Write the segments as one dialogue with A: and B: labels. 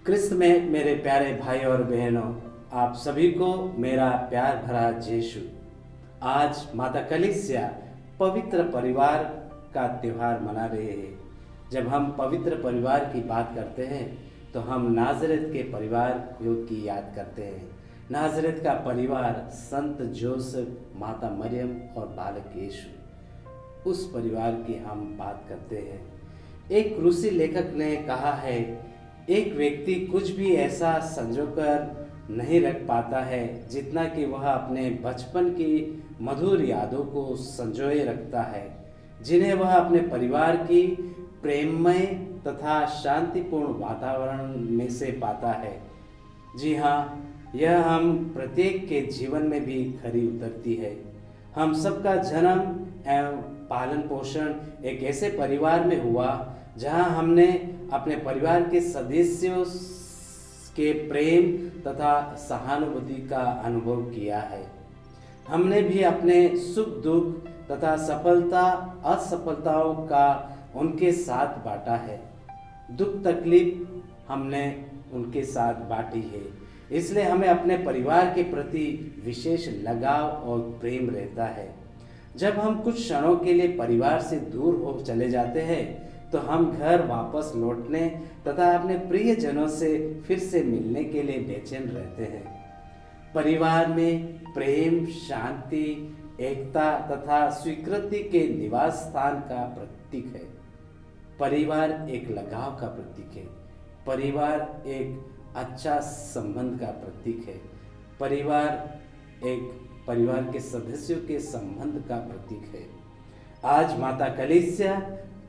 A: क्रिस्त में मेरे प्यारे भाई और बहनों, आप सभी को मेरा प्यार भरा यीशु। आज माता कलीसिया पवित्र परिवार का त्यौहार मना रहे हैं। जब हम पवित्र परिवार की बात करते हैं तो हम नाज़रेत के परिवार की याद करते हैं। नाज़रेत का परिवार संत जोसेफ, माता मरियम और बालक यीशु, उस परिवार की हम बात करते हैं। एक रूसी लेखक ने कहा है, एक व्यक्ति कुछ भी ऐसा संजोकर नहीं रख पाता है जितना कि वह अपने बचपन की मधुर यादों को संजोए रखता है, जिन्हें वह अपने परिवार की प्रेममय तथा शांतिपूर्ण वातावरण में से पाता है। जी हाँ, यह हम प्रत्येक के जीवन में भी खरी उतरती है। हम सबका जन्म एवं पालन पोषण एक ऐसे परिवार में हुआ जहां हमने अपने परिवार के सदस्यों के प्रेम तथा सहानुभूति का अनुभव किया है। हमने भी अपने सुख दुख तथा सफलता असफलताओं का उनके साथ बांटा है। दुख तकलीफ हमने उनके साथ बांटी है, इसलिए हमें अपने परिवार के प्रति विशेष लगाव और प्रेम रहता है। जब हम कुछ क्षणों के लिए परिवार से दूर हो चले जाते हैं तो हम घर वापस लौटने तथा अपने प्रियजनों से फिर से मिलने के लिए बेचैन रहते हैं। परिवार में प्रेम, शांति, एकता तथा स्वीकृति के निवास स्थान का प्रतीक है। परिवार एक लगाव का प्रतीक है। परिवार एक अच्छा संबंध का प्रतीक है। परिवार के सदस्यों के संबंध का प्रतीक है। आज माता कलीसिया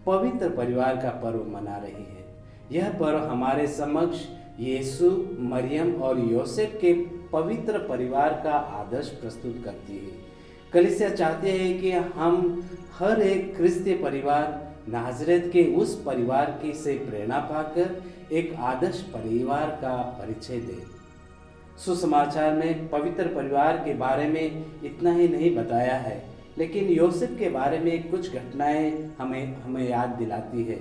A: पवित्र परिवार का पर्व मना रही है। यह पर्व हमारे समक्ष यीशु, मरियम और योसेफ के पवित्र परिवार का आदर्श प्रस्तुत करती है। कलीसिया चाहते हैं कि हम हर एक क्रिस्तीय परिवार नाज़रेत के उस परिवार की से प्रेरणा पाकर एक आदर्श परिवार का परिचय दें। सुसमाचार में पवित्र परिवार के बारे में इतना ही नहीं बताया है, लेकिन योसेफ के बारे में कुछ घटनाएं हमें याद दिलाती है।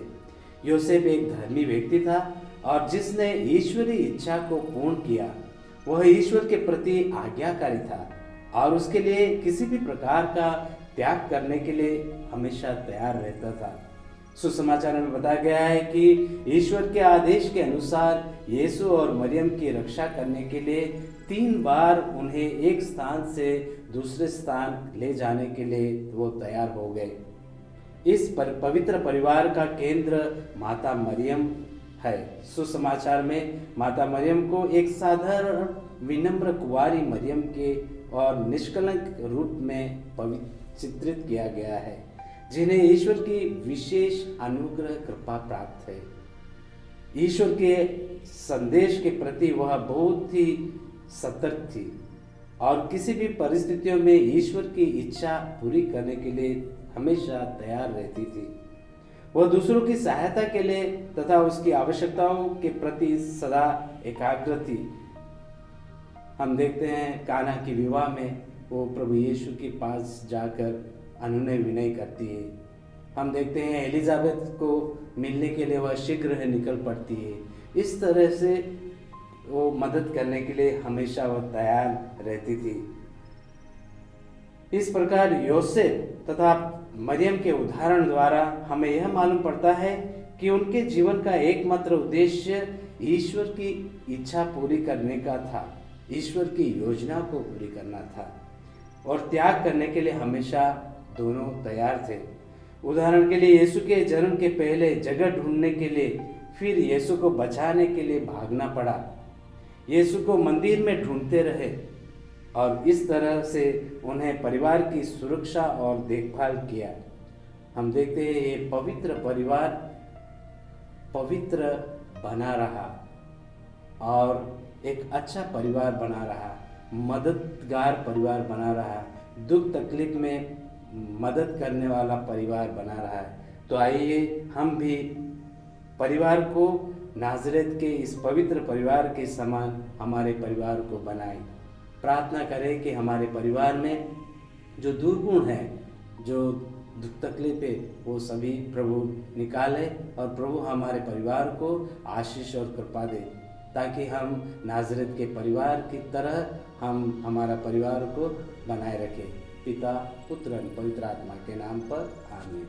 A: योसेफ एक धर्मी व्यक्ति था और जिसने ईश्वरीय इच्छा को पूर्ण किया। वह ईश्वर के प्रति आज्ञाकारी था और उसके लिए किसी भी प्रकार का त्याग करने के लिए हमेशा तैयार रहता था। सुसमाचार में बताया गया है कि ईश्वर के आदेश के अनुसार यीशु और मरियम की रक्षा करने के लिए 3 बार उन्हें एक स्थान से दूसरे स्थान ले जाने के लिए वो तैयार हो गए। इस पवित्र परिवार का केंद्र माता मरियम है। सुसमाचार में माता मरियम को एक साधारण विनम्र कुंवारी मरियम के और निष्कलंक रूप में चित्रित किया गया है, जिन्हें ईश्वर की विशेष अनुग्रह कृपा प्राप्त है। ईश्वर के संदेश के प्रति वह बहुत ही सतर्क थी और किसी भी परिस्थितियों में ईश्वर की इच्छा पूरी करने के लिए हमेशा तैयार रहती थी। वह दूसरों की सहायता के लिए तथा उसकी आवश्यकताओं के प्रति सदा एकाग्र थी। हम देखते हैं कान्हा की विवाह में वो प्रभु यीशु के पास जाकर अनुनय विनय करती है। हम देखते हैं एलिजाबेथ को मिलने के लिए वह शीघ्र निकल पड़ती है। इस तरह से वो मदद करने के लिए हमेशा वह तैयार रहती थी। इस प्रकार योसेफ तथा मरियम के उदाहरण द्वारा हमें यह मालूम पड़ता है कि उनके जीवन का एकमात्र उद्देश्य ईश्वर की इच्छा पूरी करने का था, ईश्वर की योजना को पूरी करना था और त्याग करने के लिए हमेशा दोनों तैयार थे। उदाहरण के लिए यीशु के जन्म के पहले जगह ढूंढने के लिए फिर यीशु को बचाने के लिए भागना पड़ा। यीशु को मंदिर में ढूंढते रहे और इस तरह से उन्हें परिवार की सुरक्षा और देखभाल किया। हम देखते हैं ये पवित्र परिवार पवित्र बना रहा और एक अच्छा परिवार बना रहा, मददगार परिवार बना रहा, दुख तकलीफ में मदद करने वाला परिवार बना रहा है। तो आइए हम भी परिवार को नाज़रेत के इस पवित्र परिवार के समान हमारे परिवार को बनाएं। प्रार्थना करें कि हमारे परिवार में जो दुर्गुण है, जो दुख तकलीफ है, वो सभी प्रभु निकाले और प्रभु हमारे परिवार को आशीष और कृपा दे। ताकि हम नाज़रेत के परिवार की तरह हम हमारा परिवार को बनाए रखें। पिता, पुत्र और पवित्र आत्मा के नाम पर आमीन।